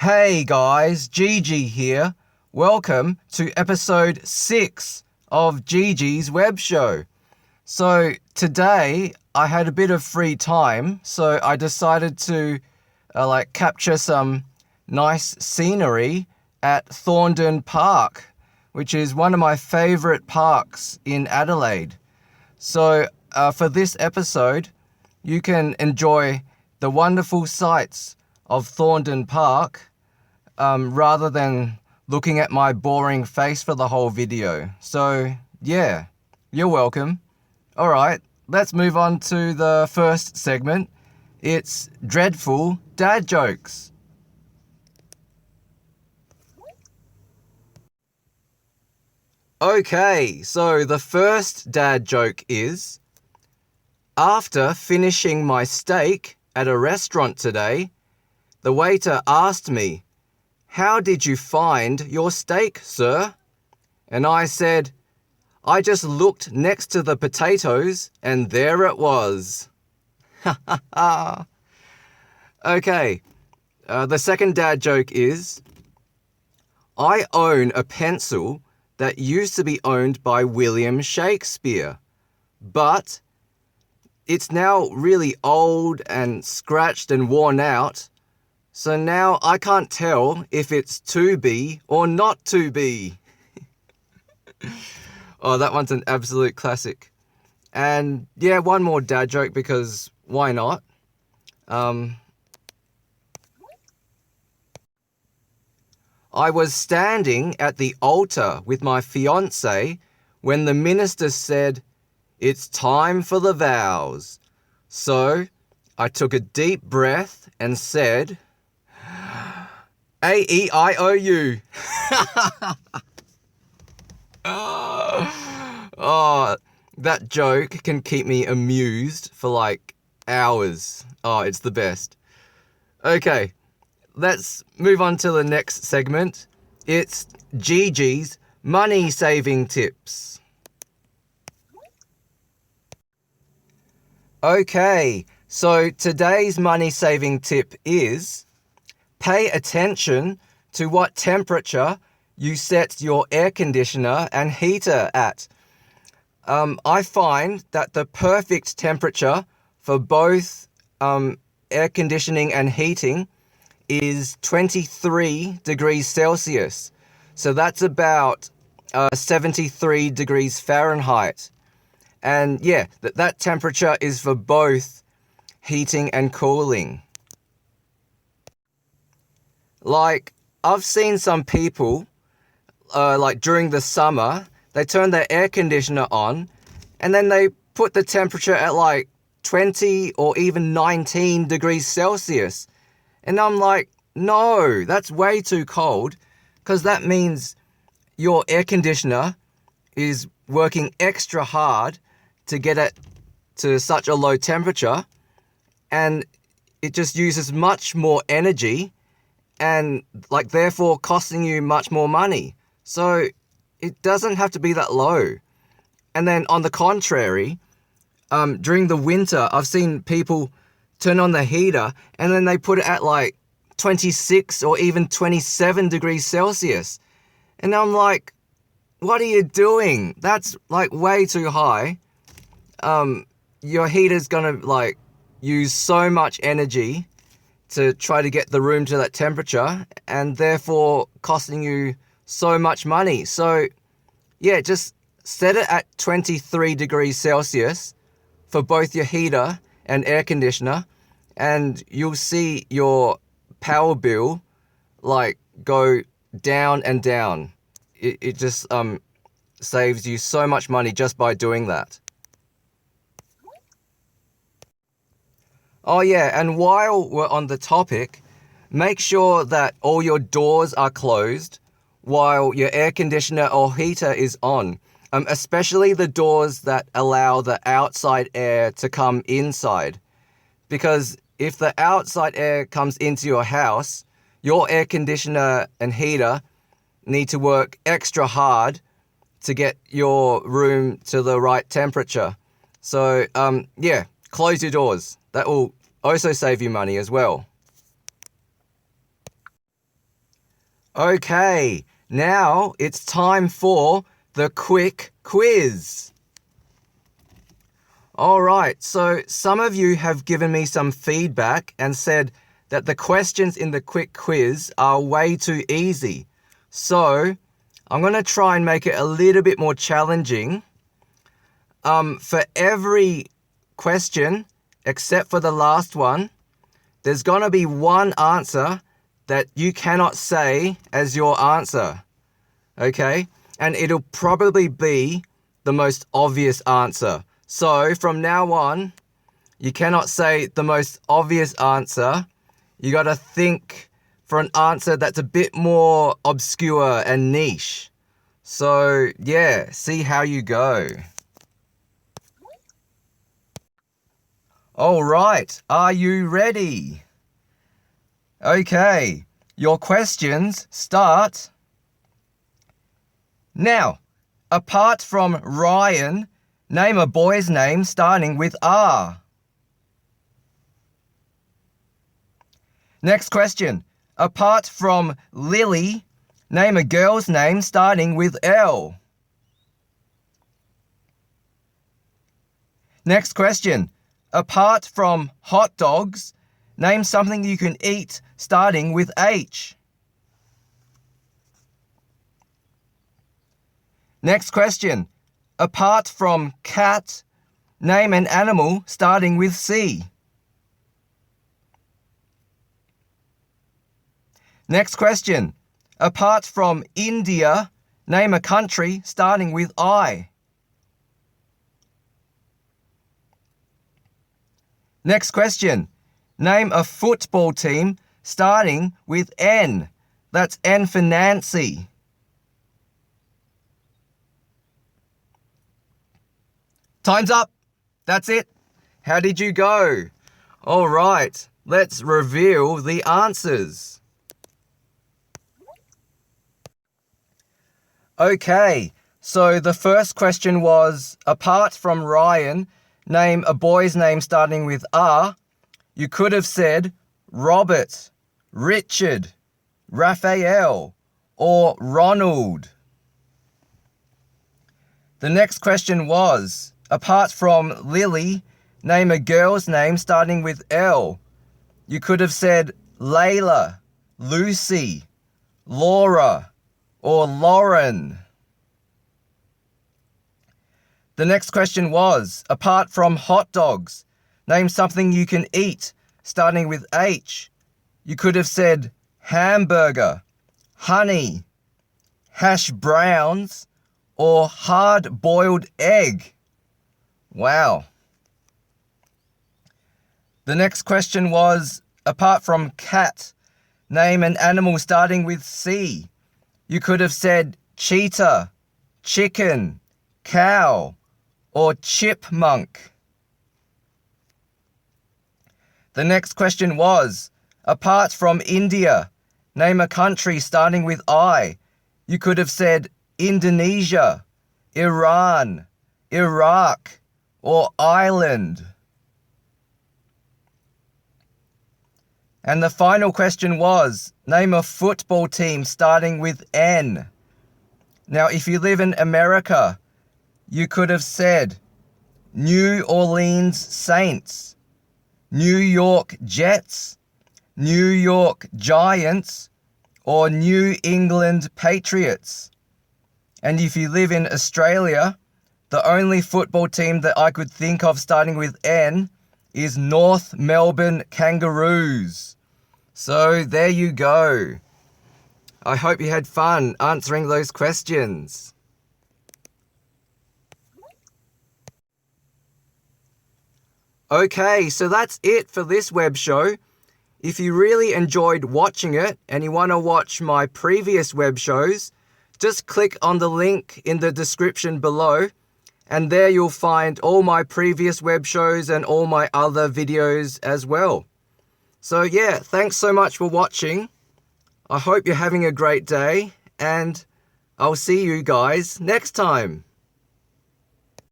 Hey guys, Gigi here. Welcome to episode 6 of Gigi's web show. So today I had a bit of free time, so I decided to capture some nice scenery at Thorndon Park, which is one of my favorite parks in Adelaide. So for this episode, you can enjoy the wonderful sights of Thorndon Park rather than looking at my boring face for the whole video. So yeah, you're welcome. All right, let's move on to the first segment. It's dreadful dad jokes. Okay, so the first dad joke is, after finishing my steak at a restaurant today, the waiter asked me, "How did you find your steak, sir?" And I said, "I just looked next to the potatoes and there it was." Okay, the second dad joke is, I own a pencil that used to be owned by William Shakespeare, but it's now really old and scratched and worn out, so now I can't tell if it's to be or not to be. Oh, that one's an absolute classic. And yeah, one more dad joke because why not? I was standing at the altar with my fiancé when the minister said, "It's time for the vows." So I took a deep breath and said, A-E-I-O-U. Oh, that joke can keep me amused for like hours. Oh, it's the best. Okay, let's move on to the next segment. It's Gigi's money saving tips. Okay, so today's money saving tip is, pay attention to what temperature you set your air conditioner and heater at. I find that the perfect temperature for both air conditioning and heating is 23 degrees Celsius. So that's about 73 degrees Fahrenheit. And yeah, that temperature is for both heating and cooling. Like, I've seen some people, during the summer, they turn their air conditioner on and then they put the temperature at like 20 or even 19 degrees Celsius. And I'm like, no, that's way too cold, because that means your air conditioner is working extra hard to get it to such a low temperature, and it just uses much more energy and therefore costing you much more money. So it doesn't have to be that low. And then on the contrary, during the winter, I've seen people turn on the heater and then they put it at like 26 or even 27 degrees Celsius. And I'm like, what are you doing? That's like way too high. Your heater's gonna use so much energy to try to get the room to that temperature, and therefore costing you so much money. So yeah, just set it at 23 degrees Celsius for both your heater and air conditioner, and you'll see your power bill go down and down. It just saves you so much money just by doing that. Oh yeah, and while we're on the topic, make sure that all your doors are closed while your air conditioner or heater is on, especially the doors that allow the outside air to come inside. Because if the outside air comes into your house, your air conditioner and heater need to work extra hard to get your room to the right temperature. So yeah, close your doors. That will also save you money as well. Okay, now it's time for the quick quiz. Alright, so some of you have given me some feedback and said that the questions in the quick quiz are way too easy. So, I'm going to try and make it a little bit more challenging. For every question, except for the last one, there's going to be one answer that you cannot say as your answer. Okay? And it'll probably be the most obvious answer. So from now on, you cannot say the most obvious answer. You got to think for an answer that's a bit more obscure and niche. So yeah, see how you go. All right, are you ready? Okay, your questions start now. Apart from Ryan, name a boy's name starting with R. Next question. Apart from Lily, name a girl's name starting with L. Next question. Apart from hot dogs, name something you can eat starting with H. Next question. Apart from cat, name an animal starting with C. Next question. Apart from India, name a country starting with I. Next question. Name a football team starting with N. That's N for Nancy. Time's up. That's it. How did you go? All right, let's reveal the answers. Okay, so the first question was, apart from Ryan, name a boy's name starting with R. You could have said Robert, Richard, Raphael, or Ronald. The next question was, apart from Lily, name a girl's name starting with L. You could have said Layla, Lucy, Laura, or Lauren. The next question was, apart from hot dogs, name something you can eat starting with H. You could have said hamburger, honey, hash browns, or hard-boiled egg. Wow. The next question was, apart from cat, name an animal starting with C. You could have said cheetah, chicken, cow, or chipmunk. The next question was, apart from India, name a country starting with I. You could have said Indonesia, Iran, Iraq, or Ireland. And the final question was, name a football team starting with N. Now, if you live in America, you could have said New Orleans Saints, New York Jets, New York Giants, or New England Patriots. And if you live in Australia, the only football team that I could think of starting with N is North Melbourne Kangaroos. So there you go. I hope you had fun answering those questions. Okay, so that's it for this web show. If you really enjoyed watching it and you want to watch my previous web shows, just click on the link in the description below, and there you'll find all my previous web shows and all my other videos as well. So yeah, thanks so much for watching. I hope you're having a great day, and I'll see you guys next time.